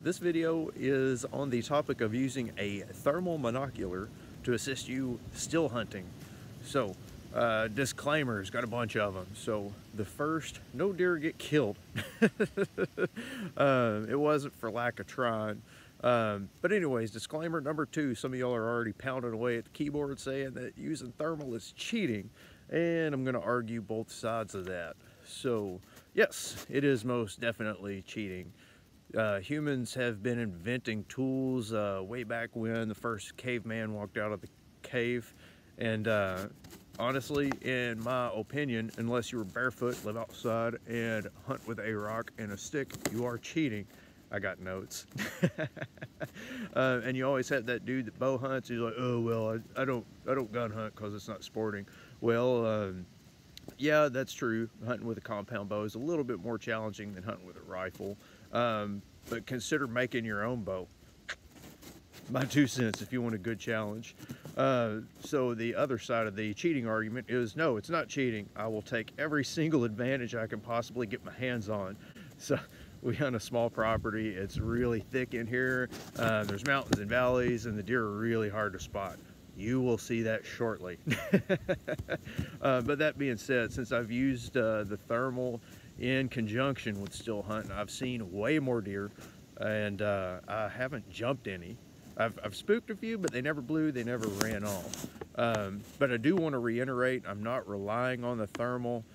This video is on the topic of using a thermal monocular to assist you still hunting. So, disclaimers, got a bunch of them. So, the first, no deer get killed. It wasn't for lack of trying. But anyways, disclaimer number two, some of y'all are already pounding away at the keyboard saying that using thermal is cheating. And I'm gonna argue both sides of that. So, yes, it is most definitely cheating. Humans have been inventing tools way back when the first caveman walked out of the cave, and honestly, in my opinion, unless you were barefoot, live outside, and hunt with a rock and a stick, you are cheating. I got notes. And you always have that dude that bow hunts. He's like, oh well, I don't gun hunt because it's not sporting. Well, yeah, that's true. Hunting with a compound bow is a little bit more challenging than hunting with a rifle. But consider making your own bow. My 2 cents if you want a good challenge. So the other side of the cheating argument is, no, it's not cheating. I will take every single advantage I can possibly get my hands on. So we hunt a small property. It's really thick in here. There's mountains and valleys, and the deer are really hard to spot. You will see that shortly. But that being said, since I've used the thermal in conjunction with still hunting, I've seen way more deer, and I haven't jumped any. I've spooked a few, but they never blew, they never ran off. But I do want to reiterate, I'm not relying on the thermal.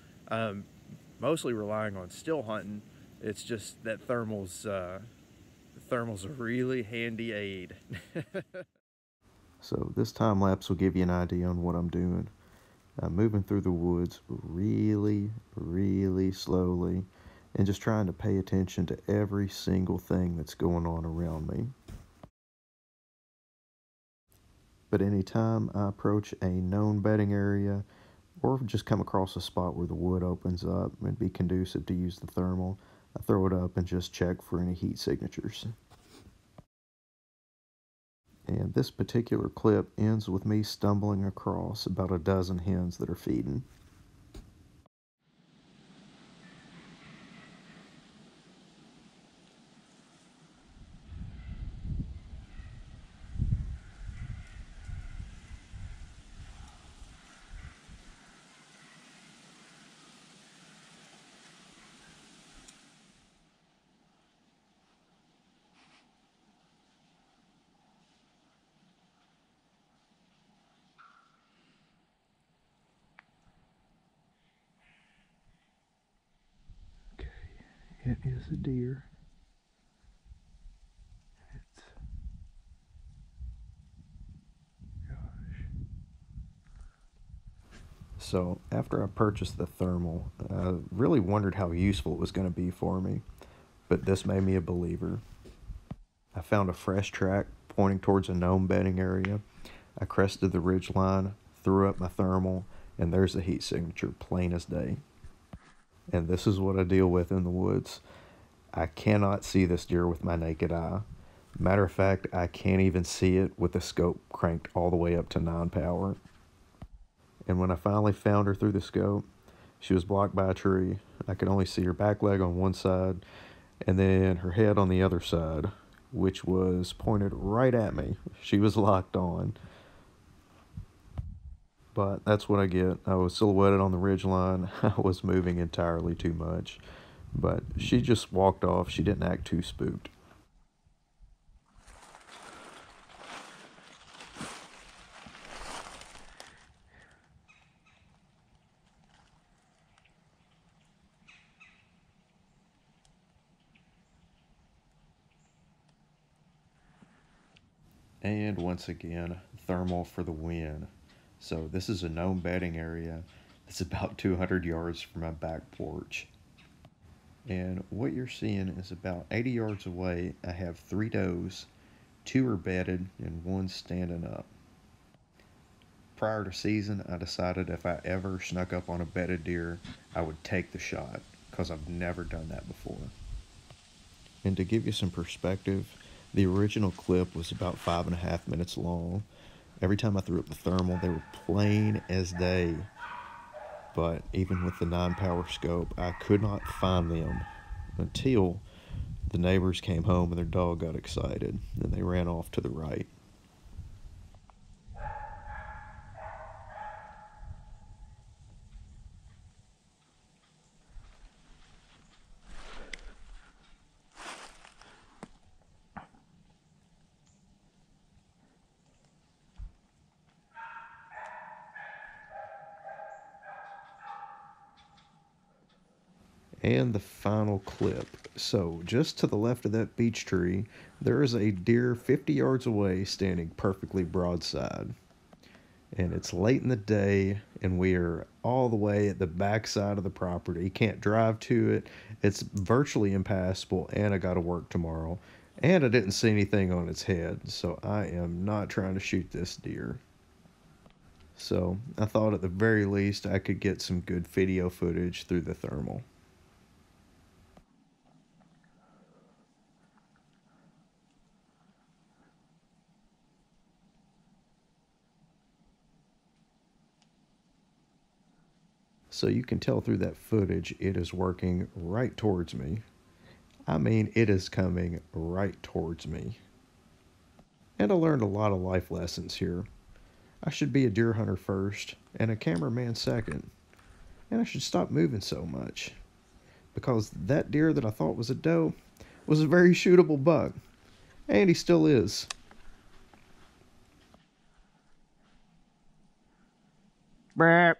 Mostly relying on still hunting. It's just that thermal's a really handy aid. So this time lapse will give you an idea on what I'm doing. I'm moving through the woods really slowly and just trying to pay attention to every single thing that's going on around me. But anytime I approach a known bedding area or just come across a spot where the wood opens up and be conducive to use the thermal, I throw it up and just check for any heat signatures. And this particular clip ends with me stumbling across about a dozen hens that are feeding. It is a deer. So after I purchased the thermal, I really wondered how useful it was going to be for me, but this made me a believer. I found a fresh track pointing towards a known bedding area. I crested the ridge line, threw up my thermal, and there's the heat signature, plain as day. And this is what I deal with in the woods. I cannot see this deer with my naked eye. Matter of fact, I can't even see it with the scope cranked all the way up to 9 power. And when I finally found her through the scope, she was blocked by a tree. I could only see her back leg on one side and then her head on the other side, which was pointed right at me. She was locked on. But that's what I get. I was silhouetted on the ridgeline. I was moving entirely too much. But she just walked off. She didn't act too spooked. And once again, thermal for the win. So this is a known bedding area. It's about 200 yards from my back porch. And what you're seeing is about 80 yards away, I have 3 does. 2 are bedded and 1 standing up. Prior to season, I decided if I ever snuck up on a bedded deer, I would take the shot, because I've never done that before. And to give you some perspective, the original clip was about 5.5 minutes long. Every time I threw up the thermal, they were plain as day. But even with the 9 power scope, I could not find them until The neighbors came home and their dog got excited, and they ran off to the right. And the final clip. So, just to the left of that beech tree, there is a deer 50 yards away standing perfectly broadside. And it's late in the day, and we are all the way at the back side of the property. Can't drive to it. It's virtually impassable, and I got to work tomorrow. And I didn't see anything on its head, so I am not trying to shoot this deer. So I thought at the very least I could get some good video footage through the thermal. So you can tell through that footage it is working right towards me. I mean, it is coming right towards me. And I learned a lot of life lessons here. I should be a deer hunter first and a cameraman second. And I should stop moving so much. Because that deer that I thought was a doe was a very shootable buck. And he still is. Brap.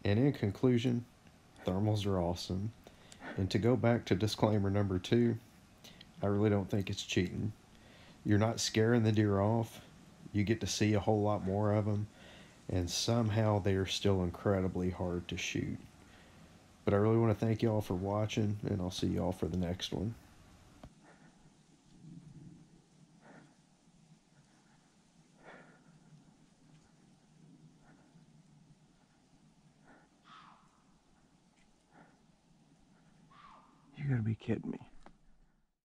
And in conclusion, thermals are awesome. And to go back to disclaimer number 2, I really don't think it's cheating. You're not scaring the deer off. You get to see a whole lot more of them. And somehow they are still incredibly hard to shoot. But I really want to thank y'all for watching, and I'll see y'all for the next one. You gotta be kidding me.